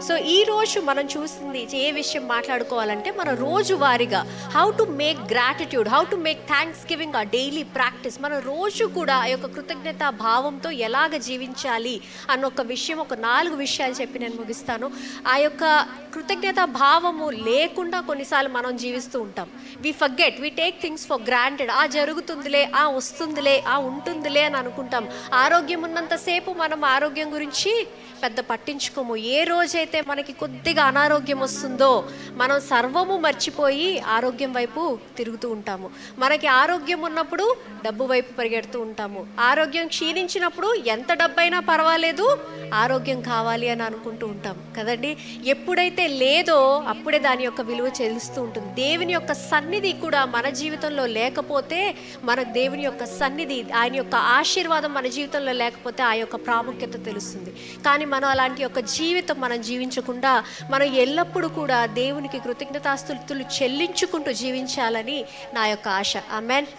So ఈరోజు మనం చూస్తుంది ఏ విషయం మాట్లాడుకోవాలంటే, మన రోజువారీగా how to make gratitude, how to make thanks giving ఆ డైలీ ప్రాక్టీస్. మన రోజు కూడా ఆ యొక్క కృతజ్ఞత భావంతో ఎలాగ జీవించాలి అన్న ఒక విషయం, ఒక 4 విషయాలు చెప్పి నేను ముగిస్తాను. ఆ యొక్క కృతజ్ఞత భావము లేకుండా కొన్నిసార్లు మనం జీవిస్తూ ఉంటాం. We forget, we take things for granted. జరుగుతుందిలే, వస్తుందిలే, ఉంటుందిలే అని అనుకుంటాం. ఆరోగ్యం ఉన్నంతసేపు మనం ఆరోగ్యం గురించి పెద్ద పట్టించుకోము. ఏ రోజైతే మనకి కొద్దిగా అనారోగ్యం వస్తుందో మనం సర్వము మర్చిపోయి ఆరోగ్యం వైపు తిరుగుతూ ఉంటాము. మనకి ఆరోగ్యం ఉన్నప్పుడు డబ్బు వైపు పరిగెడుతూ ఉంటాము. ఆరోగ్యం క్షీణించినప్పుడు ఎంత డబ్బైనా పర్వాలేదు, ఆరోగ్యం కావాలి అని అనుకుంటూ ఉంటాం కదండి. ఎప్పుడైతే లేదో అప్పుడే దాని యొక్క విలువ చెల్లిస్తూ ఉంటుంది. దేవుని యొక్క సన్నిధి కూడా మన జీవితంలో లేకపోతే, మనకు దేవుని యొక్క సన్నిధి, ఆయన యొక్క ఆశీర్వాదం మన జీవితంలో లేకపోతే ఆ యొక్క ప్రాముఖ్యత తెలుస్తుంది. కానీ మనం అలాంటి యొక్క జీవితం మనం జీవించకుండా మనం ఎల్లప్పుడూ కూడా దేవునికి కృతజ్ఞతాస్తుతులు చెల్లించుకుంటూ జీవించాలని నా యొక్క ఆశ. ఆమేన్.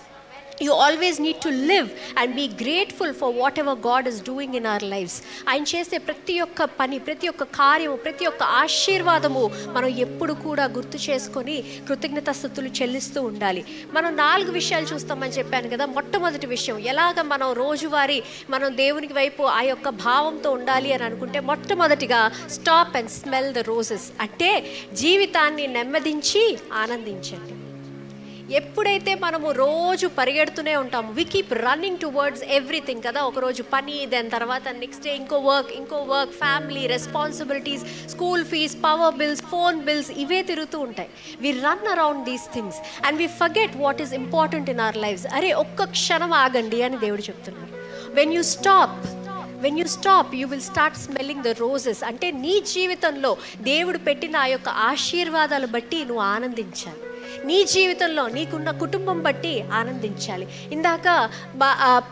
You always need to live and be grateful for whatever God is doing in our lives. ఆయన చేసే ప్రతి ఒక్క పని, ప్రతి ఒక్క కార్యము, ప్రతి ఒక్క ఆశీర్వాదము మనం ఎప్పుడు కూడా గుర్తు చేసుకొని కృతజ్ఞతాస్తుతులు చెల్లిస్తూ ఉండాలి. మనం 4 విషయాలు చూస్తామని చెప్పాను కదా. మొట్టమొదటి విషయం, ఎలాగ మనం రోజువారీ మనం దేవునికి వైపు ఆ యొక్క భావంతో ఉండాలి అని అనుకుంటే, మొట్టమొదటిగా stop and smell the roses. అంటే జీవితాన్ని నెమ్మదించి ఆనందించండి. ఎప్పుడైతే మనము రోజు పరిగెడుతూనే ఉంటాము, we keep running towards everything కదా. ఒకరోజు పని, దాని తర్వాత నెక్స్ట్ డే ఇంకో work, family responsibilities, school fees, power bills, phone bills, ఇవే తిరుగుతూ ఉంటాయి. We run around these things and we forget what is important in our lives. అరే ఒక్క క్షణం ఆగండి అని దేవుడు చెప్తున్నారు. When you stop you will start smelling the roses. అంటే నీ జీవితంలో దేవుడు పెట్టిన ఆ యొక్క ఆశీర్వాదాలు బట్టి నువ్వు ఆనందించాలి. నీ జీవితంలో నీకున్న కుటుంబం బట్టి ఆనందించాలి. ఇందాక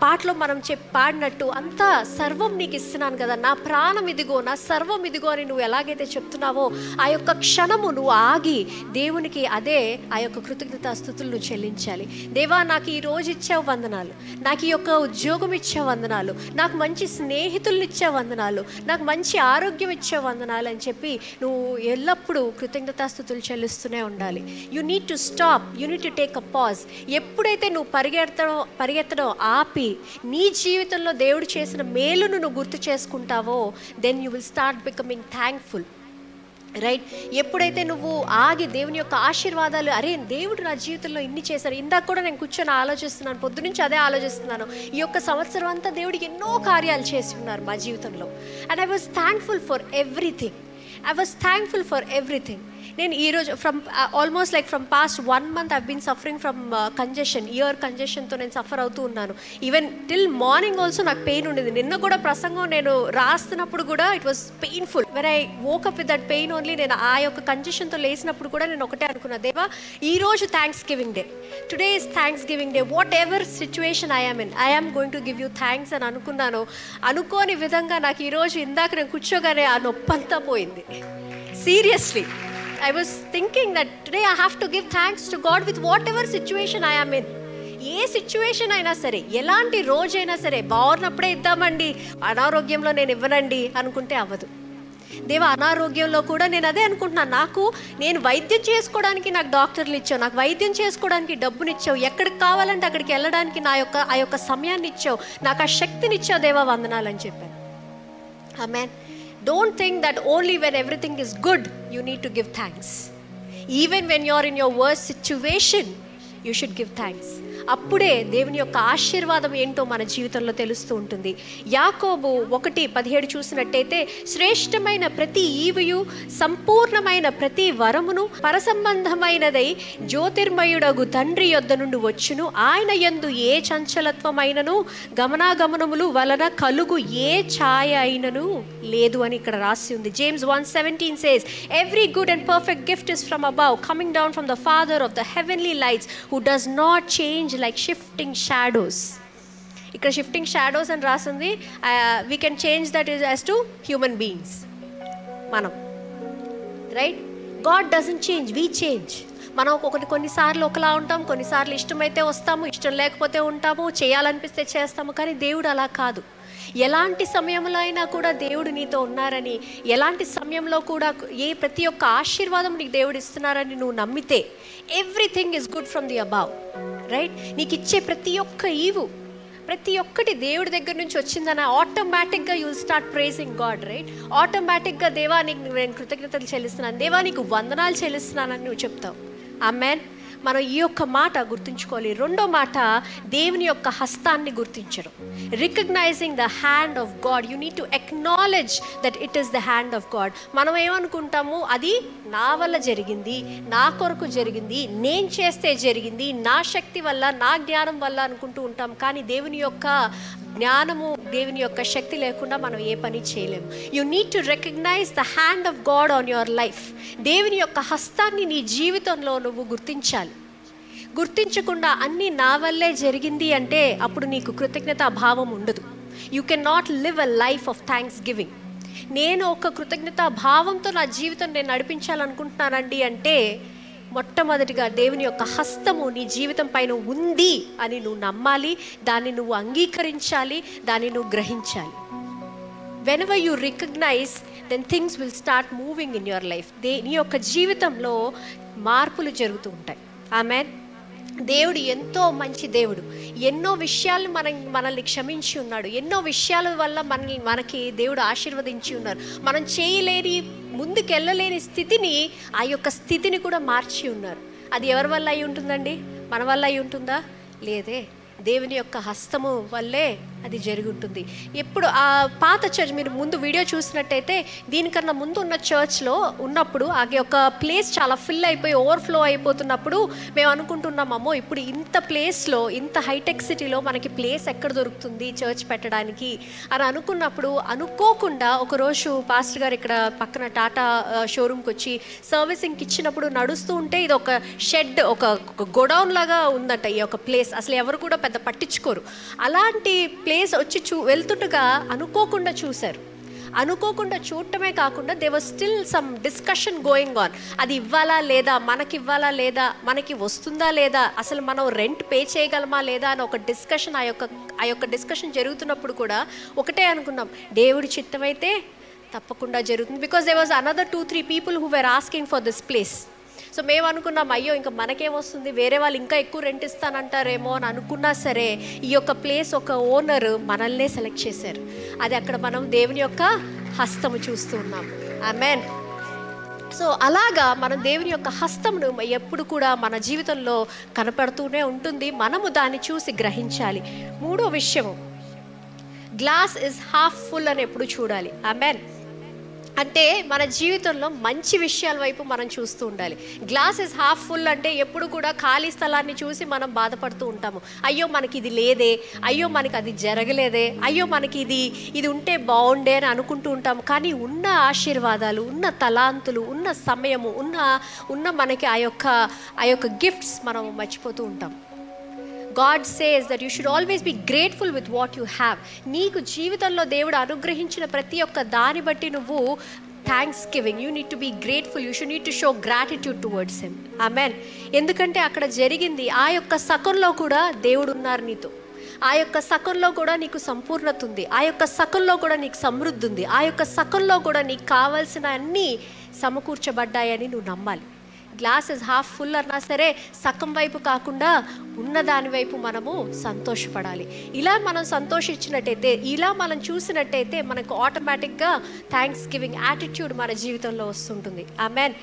పాటలో మనం పాడినట్టు, అంతా సర్వం నీకు ఇస్తున్నాను కదా, నా ప్రాణం ఇదిగో, నా సర్వం ఇదిగో అని నువ్వు ఎలాగైతే చెప్తున్నావో, ఆ యొక్క క్షణము నువ్వు ఆగి దేవునికి అదే ఆ యొక్క కృతజ్ఞతాస్తుతులు నువ్వు చెల్లించాలి. దేవా, నాకు ఈ రోజు ఇచ్చావు వందనాలు, నాకు ఈ యొక్క ఉద్యోగం ఇచ్చే వందనాలు, నాకు మంచి స్నేహితులను ఇచ్చే వందనాలు, నాకు మంచి ఆరోగ్యం ఇచ్చే వందనాలు అని చెప్పి నువ్వు ఎల్లప్పుడూ కృతజ్ఞతాస్తుతులు చెల్లిస్తూనే ఉండాలి. You need to stop, you need to take a pause. ఎప్పుడైతే నువ్వు పరిగెత్తడం ఆపి నీ జీవితంలో దేవుడు చేసిన మేలును నువ్వు గుర్తు చేసుకుంటావో, then you will start becoming thankful. Right? ఎప్పుడైతే నువ్వు ఆగి దేవుని యొక్క ఆశీర్వాదాలు, అరే దేవుడు నా జీవితంలో ఇన్ని చేశారు. ఇందాక కూడా నేను కూర్చొని ఆలోచిస్తున్నాను, పొద్దునుంచి అదే ఆలోచిస్తున్నాను. ఈ యొక్క సంవత్సరం అంతా దేవుడికి ఎన్నో కార్యాలు చేసి ఉన్నారు మా జీవితంలో. And I was thankful for everything. నేను ఈరోజు almost from past 1 month I've been suffering from congestion, ear కంజెషన్తో నేను సఫర్ అవుతూ ఉన్నాను. ఈవెన్ టిల్ మార్నింగ్ ఆల్సో నాకు పెయిన్ ఉండేది. నిన్న కూడా ప్రసంగం నేను రాస్తున్నప్పుడు కూడా it was painful. When I woke up with that pain only, నేను ఆ యొక్క కంజెషన్తో లేసినప్పుడు కూడా నేను ఒకటే అనుకున్నా, దేవా ఈరోజు thanks giving day, today is thanks giving day, what ever situation I am going to give you thanks అని అనుకున్నాను. అనుకోని విధంగా నాకు ఈరోజు ఇందాక నేను కూర్చోగానే ఆ నొప్పంతా పోయింది. Seriously, I was thinking that today I have to give thanks to God with whatever situation I am in. A situation అయినా సరే, ఎలాంటి రోజైనా సరే, బాగున్నప్పుడే ఇద్దామండి, అనారోగ్యంలో నేను ఇవ్వనండి అనుకుంటే అవ్వదు. దేవ, అనారోగ్యంలో కూడా నేను అదే అనుకుంటున్నాను, నేను వైద్యం చేసుకోవడానికి నాకు డాక్టర్లు ఇచ్చావు, నాకు వైద్యం చేసుకోవడానికి డబ్బునిచ్చావు, ఎక్కడికి కావాలంటే అక్కడికి వెళ్ళడానికి ఆ యొక్క సమయాన్ని ఇచ్చావు, నాకు ఆ శక్తిని ఇచ్చావు దేవా, వందనాలని చెప్పాను. ఆమేన్. Don't think that only when everything is good you need to give thanks. Even when you're in your worst situation, you should give thanks. అప్పుడే దేవుని యొక్క ఆశీర్వాదం ఏంటో మన జీవితంలో తెలుస్తూ ఉంటుంది. యాకోబు 1:17 చూసినట్టయితే, శ్రేష్టమైన ప్రతి ఈవియు, సంపూర్ణమైన ప్రతి వరమును, పరసంబంధమైనదై జ్యోతిర్మయుడగు తండ్రి యొద్ద నుండి వచ్చును, ఆయన యందు ఏ చంచలత్వమైనను గమనాగమనములు వలన కలుగు ఏ ఛాయ అయినను లేదు అని ఇక్కడ రాసి ఉంది. James 1:17 says, every good and perfect gift is from above, coming down from the Father of the heavenly lights, who does not change like shifting shadows. ఇక్కడ షిఫ్టింగ్ షాడోస్ అని రాసింది. We can change that is as to human beings. మనం right, God doesn't change, we change. మనం కొన్నిసార్లు ఒకలా ఉంటాం, కొన్నిసార్లు ఇష్టమైతే వస్తాము, ఇష్టం లేకపోతే ఉంటాము, చేయాలనిపిస్తే చేస్తాము. కానీ దేవుడు అలా కాదు. ఎలాంటి సమయంలో అయినా కూడా దేవుడు నీతో ఉన్నారని, ఎలాంటి సమయంలో కూడా ప్రతి ఒక్క ఆశీర్వాదం నీకు దేవుడు ఇస్తున్నారని నువ్వు నమ్మితే everything is good from the above, right? నీకు ఇచ్చే ప్రతి ఒక్క ఈవు, ప్రతి ఒక్కటి దేవుడి దగ్గర నుంచి వచ్చిందని ఆటోమేటిక్గా you start praising God, right? ఆటోమేటిక్గా దేవా నీకు నేను కృతజ్ఞతలు చెల్లిస్తున్నాను, దేవా నీకు వందనాలు చెల్లిస్తున్నానని నువ్వు చెప్తావు. ఆమేన్. మనం ఈ యొక్క మాట గుర్తుంచుకోవాలి. రెండో మాట, దేవుని యొక్క హస్తాన్ని గుర్తించడం. Recognizing the hand of God. You need to acknowledge that it is the hand of God. మనం ఏమనుకుంటాము, అది నా వల్ల జరిగింది, నా కొరకు జరిగింది, నేను చేస్తే జరిగింది, నా శక్తి వల్ల, నా జ్ఞానం వల్ల అనుకుంటూ ఉంటాం. కానీ దేవుని యొక్క జ్ఞానము, దేవుని యొక్క శక్తి లేకుండా మనం ఏ పని చేయలేము. You need to recognize the hand of God on your life. దేవుని యొక్క హస్తాన్ని నీ జీవితంలో నువ్వు గుర్తించాలి. గుర్తించకుండా అన్నీ నా వల్లే జరిగింది అంటే అప్పుడు నీకు కృతజ్ఞతా భావం ఉండదు. You can not live a life of thanks giving. నేను ఒక కృతజ్ఞతా భావంతో నా జీవితం నేను నడిపించాలనుకుంటున్నానండి అంటే మొట్టమొదటిగా దేవుని యొక్క హస్తము నీ జీవితం పైన ఉంది అని నువ్వు నమ్మాలి, దాన్ని నువ్వు అంగీకరించాలి, దాన్ని నువ్వు గ్రహించాలి. whenever you recognize, then things will start moving in your life. నీ యొక్క జీవితంలో మార్పులు జరుగుతూ ఉంటాయి. ఆమేన్. దేవుడు ఎంతో మంచి దేవుడు. ఎన్నో విషయాలు మనల్ని క్షమించి ఉన్నాడు. ఎన్నో విషయాల వల్ల మనకి దేవుడు ఆశీర్వదించి ఉన్నారు. మనం చేయలేని, ముందుకెళ్ళలేని స్థితిని, ఆ యొక్క స్థితిని కూడా మార్చి ఉన్నారు. అది ఎవరి వల్ల అయి ఉంటుందండి? మన వల్ల అయి ఉంటుందా? లేదే. దేవుని యొక్క హస్తము వల్లే అది జరిగి ఉంటుంది. ఎప్పుడు ఆ పాత చర్చ్, మీరు ముందు వీడియో చూసినట్టయితే దీనికన్నా ముందు ఉన్న చర్చ్లో ఉన్నప్పుడు ఆ యొక్క ప్లేస్ చాలా ఫిల్ అయిపోయి ఓవర్ఫ్లో అయిపోతున్నప్పుడు మేము అనుకుంటున్నామమ్మో ఇప్పుడు ఇంత ప్లేస్లో, ఇంత హైటెక్ సిటీలో మనకి ప్లేస్ ఎక్కడ దొరుకుతుంది చర్చ్ పెట్టడానికి అని అనుకున్నప్పుడు, అనుకోకుండా ఒకరోజు పాస్టర్ గారు ఇక్కడ పక్కన టాటా షోరూమ్కి వచ్చి సర్వీసింగ్కి ఇచ్చినప్పుడు నడుస్తూ ఉంటే ఇది ఒక షెడ్, ఒక గోడౌన్ లాగా ఉందట ఈ యొక్క ప్లేస్. అసలు ఎవరు కూడా పెద్ద పట్టించుకోరు. అలాంటి ప్లేస్ వచ్చి వెళ్తుండగా అనుకోకుండా చూశారు. అనుకోకుండా చూడటమే కాకుండా they were still some discussion going on. అది ఇవ్వాలా లేదా, మనకి ఇవ్వాలా లేదా, మనకి వస్తుందా లేదా, అసలు మనం రెంట్ పే చేయగలమా లేదా అని ఒక డిస్కషన్, ఆ యొక్క డిస్కషన్ జరుగుతున్నప్పుడు కూడా ఒకటే అనుకున్నాం, దేవుడి చిత్తమైతే తప్పకుండా జరుగుతుంది. Because they was another 2-3 people who were asking for this place. So మేము అనుకున్నాం, అయ్యో ఇంకా మనకేమొస్తుంది, వేరే వాళ్ళు ఇంకా ఎక్కువ రెంట్ ఇస్తానంటారేమో అని అనుకున్నా సరే ఈ యొక్క ప్లేస్ ఒక ఓనర్ మనల్నే సెలెక్ట్ చేశారు. అది అక్కడ మనం దేవుని యొక్క హస్తము చూస్తూ ఉన్నాం. ఆమేన్. సో అలాగా మనం దేవుని యొక్క హస్తమును ఎప్పుడు కూడా మన జీవితంలో కనపడుతూనే ఉంటుంది. మనము దాన్ని చూసి గ్రహించాలి. మూడో విషయము, గ్లాస్ ఇస్ హాఫ్ ఫుల్ అని ఎప్పుడు చూడాలి. ఆమేన్. అంటే మన జీవితంలో మంచి విషయాల వైపు మనం చూస్తూ ఉండాలి. గ్లాస్ ఇస్ హాఫ్ ఫుల్ అంటే ఎప్పుడు కూడా ఖాళీ స్థలాన్ని చూసి మనం బాధపడుతూ ఉంటాము. అయ్యో మనకి ఇది లేదే, అయ్యో మనకి అది జరగలేదే, అయ్యో మనకి ఇది ఉంటే బాగుండే అని అనుకుంటూ ఉంటాము. కానీ ఉన్న ఆశీర్వాదాలు, ఉన్న తలాంతులు, ఉన్న సమయము, ఉన్న మనకి ఆ యొక్క గిఫ్ట్స్ మనం మర్చిపోతూ ఉంటాం. God says that you should always be grateful with what you have. నీకు జీవితంలో దేవుడు అనుగ్రహించిన ప్రతి ఒక్క దాన్ని బట్టి నువ్వు thanksgiving, you need to be grateful, you should need to show gratitude towards him. Amen. ఎందుకంటే అక్కడ జరిగింది, ఆ యొక్క సకంలో కూడా దేవుడు ఉన్నారు నీతో. ఆ యొక్క సకంలో కూడా నీకు సంపూర్ణత ఉంది. ఆ యొక్క సకంలో కూడా నీకు సమృద్ధి ఉంది. ఆ యొక్క సకంలో కూడా నీకు కావాల్సిన అన్నీ సమకూర్చబడ్డాయని నువ్వు నమ్మాలి. గ్లాస్ ఇస్ హాఫ్ ఫుల్ అన్నా సరే సగం వైపు కాకుండా ఉన్న దాని వైపు మనము సంతోషపడాలి. ఇలా మనం సంతోషించినట్టయితే, ఇలా మనం చూసినట్టయితే మనకు ఆటోమేటిక్గా థ్యాంక్స్ గివింగ్ యాటిట్యూడ్ మన జీవితంలో వస్తుంటుంది. ఆమెన్.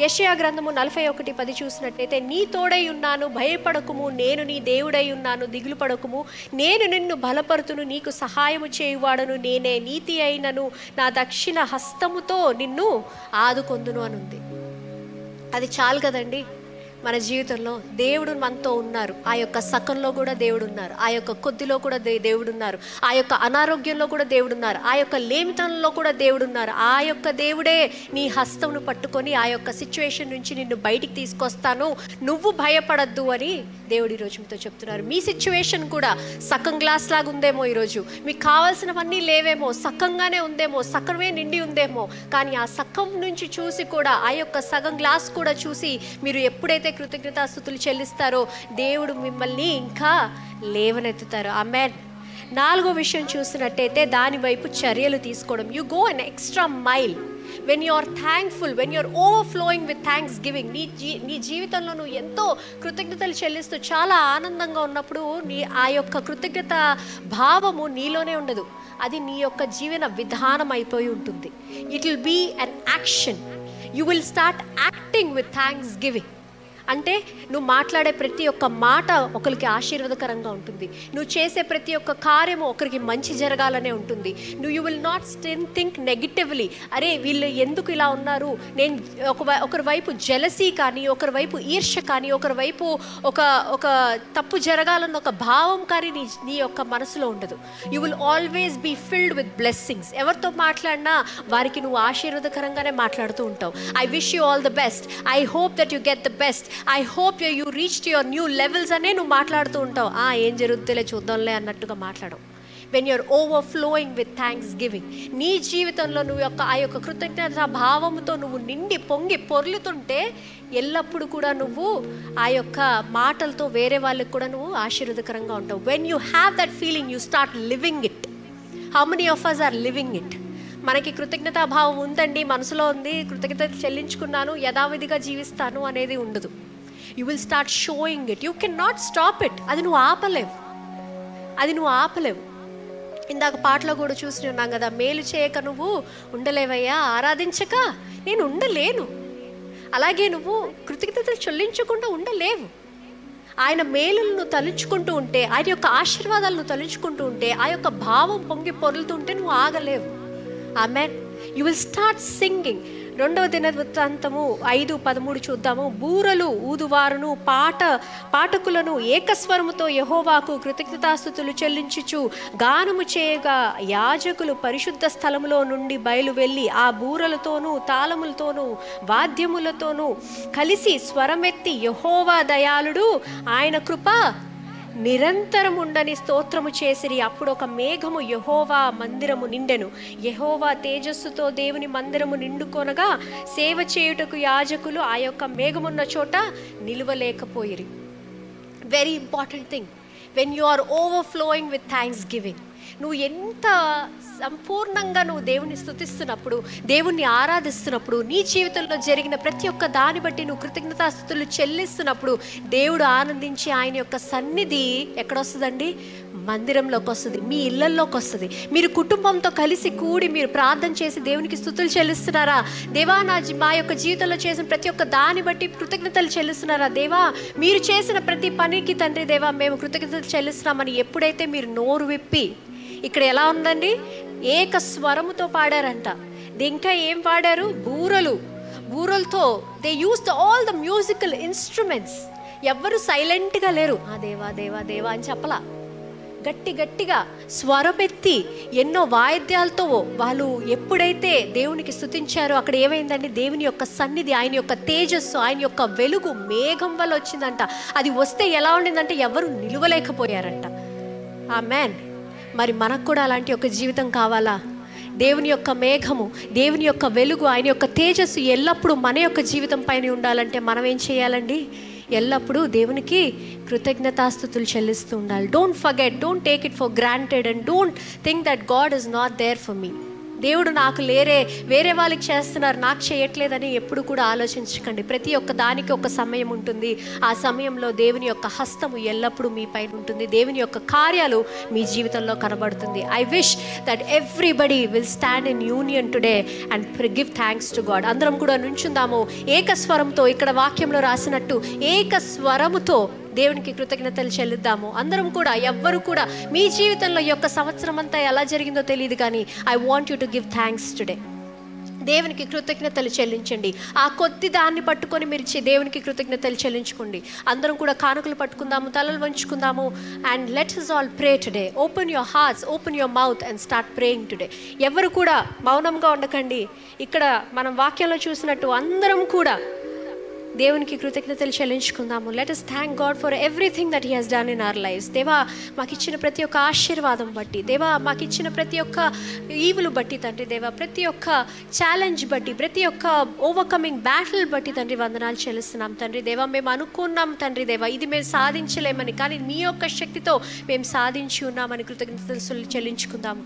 యెషయా గ్రంథము 41:10 చూసినట్టయితే, నీ తోడై ఉన్నాను, భయపడకుము, నేను నీ దేవుడై ఉన్నాను, దిగులు పడకుము, నేను నిన్ను బలపరుతును, నీకు సహాయము చేయువాడను నేనే, నీతి అయినను నా దక్షిణ హస్తముతో నిన్ను ఆదుకొందును అని ఉంది. అది చాలు కదండి. మన జీవితంలో దేవుడు మనతో ఉన్నారు. ఆ యొక్క సకంలో కూడా దేవుడు ఉన్నారు, ఆ యొక్క కొద్దిలో కూడా దేవుడు ఉన్నారు, ఆ యొక్క అనారోగ్యంలో కూడా దేవుడు ఉన్నారు, ఆ యొక్క లేమితనంలో కూడా దేవుడు ఉన్నారు. ఆ యొక్క దేవుడే నీ హస్తమును పట్టుకొని ఆ యొక్క సిచ్యువేషన్ నుంచి నిన్ను బయటికి తీసుకొస్తాను, నువ్వు భయపడద్దు అని దేవుడు ఈరోజు మీతో చెప్తున్నారు. మీ సిచ్యువేషన్ కూడా సగం గ్లాస్ లాగా ఉందేమో, ఈరోజు మీకు కావాల్సినవన్నీ లేవేమో, సగంగానే ఉందేమో, సగమే నిండి ఉందేమో, కానీ ఆ సగం నుంచి చూసి కూడా, ఆ యొక్క సగం గ్లాస్ కూడా చూసి మీరు ఎప్పుడైతే ఎప్పుడైతే కృతజ్ఞతాస్తుతులు చెల్లిస్తారో దేవుడు మిమ్మల్ని ఇంకా లేవనెత్తుతారు. ఆమేన్. 4వ విషయం చూసినట్టయితే దాని వైపు చర్యలు తీసుకోవడం. You go an extra mile when you are thankful, when you are overflowing with thanksgiving. నీ జీవితంలో నువ్వు ఎంతో కృతజ్ఞతలు చెల్లిస్తూ చాలా ఆనందంగా ఉన్నప్పుడు ఆ యొక్క కృతజ్ఞత భావము నీలోనే ఉండదు, అది నీ యొక్క జీవన విధానం అయిపోయి ఉంటుంది. It will be an action. You will start acting with thanksgiving. అంటే నువ్వు మాట్లాడే ప్రతి ఒక్క మాట ఒకరికి ఆశీర్వాదకరంగా ఉంటుంది. నువ్వు చేసే ప్రతి ఒక్క కార్యము ఒకరికి మంచి జరగాలనే ఉంటుంది. You will not think negatively, అరే వీళ్ళు ఎందుకు ఇలా ఉన్నారు, నేను ఒకరి వైపు జెలసీ కానీ, ఒకరి వైపు ఈర్ష్య కానీ, ఒకరి వైపు ఒక తప్పు జరగాలన్న ఒక భావం కానీ నీ యొక్క మనసులో ఉండదు. You will always be filled with blessings. ఎవరితో మాట్లాడినా వారికి నువ్వు ఆశీర్వాదకరంగానే మాట్లాడుతూ ఉంటావు. I wish you all the best, I hope that you get the best, I hope you reached your new levels అనే నువ్వు మాట్లాడుతూ ఉంటావు. ఏం జరుగుతుందిలే చూద్దాంలే అన్నట్టుగా మాట్లాడవు. When you're overflowing with thanksgiving, నీ జీవితంలో నువ్వు ఆ యొక్క కృతజ్ఞత భావంతో నువ్వు నిండి పొంగి పొర్లుతుంటే ఎల్లప్పుడూ కూడా నువ్వు ఆ యొక్క మాటలతో వేరే వాళ్ళకి కూడా నువ్వు ఆశీర్వాదకరంగా ఉంటావు. When you have that feeling you start living it. How many of us are living it? మనకి కృతజ్ఞతాభావం ఉందండి, మనసులో ఉంది, కృతజ్ఞత చెల్లించుకున్నాను, యథావిధిగా జీవిస్తాను అనేది ఉండదు. You will start showing it. You can not stop it. అది నువ్వు ఆపలేవు. ఇందాక పాటలో కూడా చూసి ఉన్నాం కదా, మేలు చేయక నువ్వు ఉండలేవయ్యా, ఆరాధించక నేను ఉండలేను. అలాగే నువ్వు కృతజ్ఞతలు చెల్లించకుండా ఉండలేవు. ఆయన మేలులను తలుచుకుంటూ ఉంటే, ఆయన యొక్క ఆశీర్వాదాలను తలుచుకుంటూ ఉంటే, ఆ యొక్క భావం పొంగి పొరులుతుంటే నువ్వు ఆగలేవు. ఆమేన్. You will start singing. 2వ దినవృత్తాంతము 5:13 చూద్దాము. బూరలు ఊదువారును పాఠకులను ఏకస్వరముతో యెహోవాకు కృతజ్ఞతాస్తుతులు చెల్లించుచు గానము చేయగా యాజకులు పరిశుద్ధ స్థలములో నుండి బయలు వెళ్ళి ఆ బూరలతోనూ తాళములతోనూ వాద్యములతోనూ కలిసి స్వరమెత్తి యెహోవా దయాళుడు, ఆయన కృప నిరంతరం ఉండని స్తోత్రము చేసిరి. అప్పుడు ఒక మేఘము యెహోవా మందిరము నిండెను. యెహోవా తేజస్సుతో దేవుని మందిరము నిండుకొనగా సేవ చేయుటకు యాజకులు ఆ యొక్క మేఘమున్న చోట నిలువలేకపోయిరి. Very important thing, when you are overflowing with thanksgiving, నువ్వు ఎంత సంపూర్ణంగా నువ్వు దేవుని స్తుతిస్తున్నప్పుడు, దేవుణ్ణి ఆరాధిస్తున్నప్పుడు, నీ జీవితంలో జరిగిన ప్రతి ఒక్క దాన్ని బట్టి నువ్వు కృతజ్ఞతాస్తుతులు చెల్లిస్తున్నప్పుడు దేవుడు ఆనందించి ఆయన యొక్క సన్నిధి ఎక్కడొస్తుందండి? మందిరంలోకి వస్తుంది, మీ ఇళ్లల్లోకి వస్తుంది. మీరు కుటుంబంతో కలిసి కూడి మీరు ప్రార్థన చేసి దేవునికి స్తుతులు చెల్లిస్తున్నారా? దేవా మా యొక్క జీవితంలో చేసిన ప్రతి ఒక్క దాన్ని బట్టి కృతజ్ఞతలు చెల్లిస్తున్నారా? దేవా మీరు చేసిన ప్రతి పనికి తండ్రి దేవా మేము కృతజ్ఞతలు చెల్లిస్తున్నామని ఎప్పుడైతే మీరు నోరు విప్పి, ఇక్కడ ఎలా ఉందండి, ఏక స్వరముతో పాడారంట. ఇంకా ఏం పాడారు? బూరలతో they used all the musical instruments. ఎవ్వరు సైలెంట్గా లేరు. దేవా దేవా దేవా అని చెప్పలా, గట్టిగా స్వరమెత్తి ఎన్నో వాయిద్యాలతో వాళ్ళు ఎప్పుడైతే దేవునికి స్తుతించారో అక్కడ ఏమైందండి? దేవుని యొక్క సన్నిధి, ఆయన యొక్క తేజస్సు, ఆయన యొక్క వెలుగు మేఘం వల్ల వచ్చిందంట. అది వస్తే ఎలా ఉండిందంటే ఎవరు నిలువలేకపోయారంట. ఆమేన్. మరి మనకు కూడా అలాంటి ఒక జీవితం కావాలా? దేవుని యొక్క మేఘము, దేవుని యొక్క వెలుగు, ఆయన యొక్క తేజస్సు ఎల్లప్పుడూ మన యొక్క జీవితం పైన ఉండాలంటే మనం ఏం చేయాలండి? ఎల్లప్పుడూ దేవునికి కృతజ్ఞతాస్తుతులు చెల్లిస్తూ ఉండాలి. Don't forget, don't take it for granted and don't think that God is not there for me. దేవుడు నాకు వేరే వాళ్ళకి చేస్తున్నారు, నాకు చేయట్లేదని ఎప్పుడు కూడా ఆలోచించకండి. ప్రతి ఒక్క దానికి ఒక సమయం ఉంటుంది. ఆ సమయంలో దేవుని యొక్క హస్తము ఎల్లప్పుడూ మీ పైన ఉంటుంది. దేవుని యొక్క కార్యాలు మీ జీవితంలో కనబడుతుంది. I wish that everybody will stand in union today and give thanks to God. అందరం కూడా నుంచుందాము ఏకస్వరంతో. ఇక్కడ వాక్యంలో రాసినట్టు ఏకస్వరముతో దేవునికి కృతజ్ఞతలు చెల్లిద్దాము. అందరం కూడా, ఎవ్వరు కూడా మీ జీవితంలో ఈ యొక్క సంవత్సరం అంతా ఎలా జరిగిందో తెలియదు, కానీ I want you to give thanks today. దేవునికి కృతజ్ఞతలు చెల్లించండి. ఆ కొద్ది దాన్ని పట్టుకొని మీరు దేవునికి కృతజ్ఞతలు చెల్లించుకోండి. అందరం కూడా కానుకలు పట్టుకుందాము, తలలు వంచుకుందాము. And let's us all pray today. Open your hearts, open your mouth and start praying today. ఎవరు కూడా మౌనంగా ఉండకండి. ఇక్కడ మనం వాక్యంలో చూసినట్టు అందరం కూడా దేవునికి కృతజ్ఞతలు చెల్లించుకుందాము. Let us thank God for everything that he has done in our lives. దేవా మాకు ఇచ్చిన ప్రతి ఒక్క ఆశీర్వాదం బట్టి, దేవా మాకు ఇచ్చిన ప్రతి ఒక్క ఈవులు బట్టి తండ్రి, దేవా ప్రతి ఒక్క ఛాలెంజ్ బట్టి, ప్రతి ఒక్క ఓవర్కమింగ్ బ్యాటిల్ బట్టి తండ్రి వందనాలు చెల్లిస్తున్నాం తండ్రి. దేవా మేము అనుకున్నాం తండ్రి దేవా ఇది మేము సాధించలేమని, కానీ మీ యొక్క శక్తితో మేము సాధించి ఉన్నామని కృతజ్ఞతలు చెల్లించుకుందాము.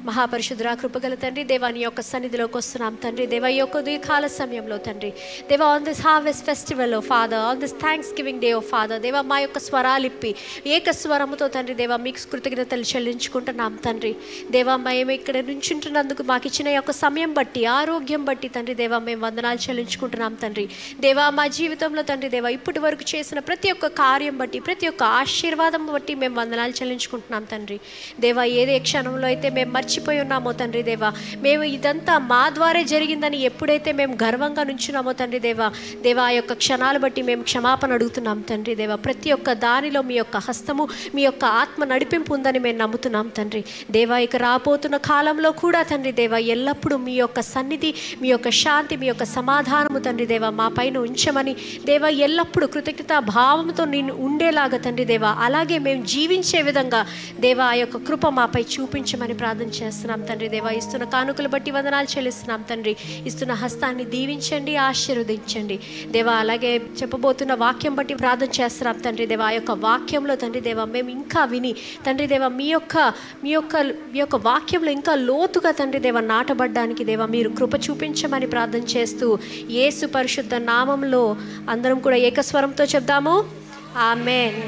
మహాపరిశుద్ధుడా కృపగల తండ్రి దేవా నీ యొక్క సన్నిధిలోకి వస్తున్నాం తండ్రి. దేవా ఈ యొక్క ఉదయకాల సమయంలో తండ్రి దేవా on this harvest festival O father, on this thanksgiving day O father, దేవా మా యొక్క స్వరాలిప్పి ఏక స్వరముతో తండ్రి దేవా మీకు కృతజ్ఞతలు చెల్లించుకుంటున్నాం తండ్రి. దేవా మేము ఇక్కడ నుంచుంటున్నందుకు మాకు ఇచ్చిన యొక్క సమయం బట్టి, ఆరోగ్యం బట్టి తండ్రి దేవా మేము వందనాలు చెల్లించుకుంటున్నాం తండ్రి. దేవా మా జీవితంలో తండ్రి దేవా ఇప్పటి వరకు చేసిన ప్రతి ఒక్క కార్యం బట్టి, ప్రతి ఒక్క ఆశీర్వాదం బట్టి మేము వందనాలు చెల్లించుకుంటున్నాం తండ్రి. దేవా ఏదే క్షణంలో అయితే మేము మర్చిపోయి ఉన్నామో తండ్రి దేవా, మేము ఇదంతా మా ద్వారా జరిగిందని ఎప్పుడైతే మేము గర్వంగా నుంచున్నామో తండ్రి దేవా, దేవా ఆ యొక్క క్షణాలు బట్టి మేము క్షమాపణ అడుగుతున్నాం తండ్రి దేవా. ప్రతి ఒక్క దానిలో మీ యొక్క హస్తము, మీ యొక్క ఆత్మ నడిపింపు ఉందని మేము నమ్ముతున్నాం తండ్రి దేవా. ఇక రాబోతున్న కాలంలో కూడా తండ్రి దేవా ఎల్లప్పుడూ మీ యొక్క సన్నిధి, మీ యొక్క శాంతి, మీ యొక్క సమాధానము తండ్రి దేవా మా పైన ఉంచమని దేవా, ఎల్లప్పుడూ కృతజ్ఞతా భావంతో నేను ఉండేలాగా తండ్రి దేవా, అలాగే మేము జీవించే విధంగా దేవా ఆ యొక్క కృప మాపై చూపించమని ప్రార్థన చేస్తున్నాం తండ్రి దేవా. ఇస్తున్న కానుకలు బట్టి వందనాలు చెల్లిస్తున్నాం తండ్రి. ఇస్తున్న హస్తాన్ని దీవించండి, ఆశీర్వదించండి దేవా. అలాగే చెప్పబోతున్న వాక్యం బట్టి ప్రార్థన చేస్తున్నాం తండ్రి దేవా. ఆ యొక్క వాక్యంలో తండ్రి దేవా మేము ఇంకా విని తండ్రి దేవా మీ యొక్క వాక్యంలో ఇంకా లోతుగా తండ్రి దేవా నాటబడ్డానికి దేవా మీరు కృప చూపించమని ప్రార్థన చేస్తూ యేసు పరిశుద్ధ నామంలో అందరం కూడా ఏకస్వరంతో చెప్దాము, ఆమేన్.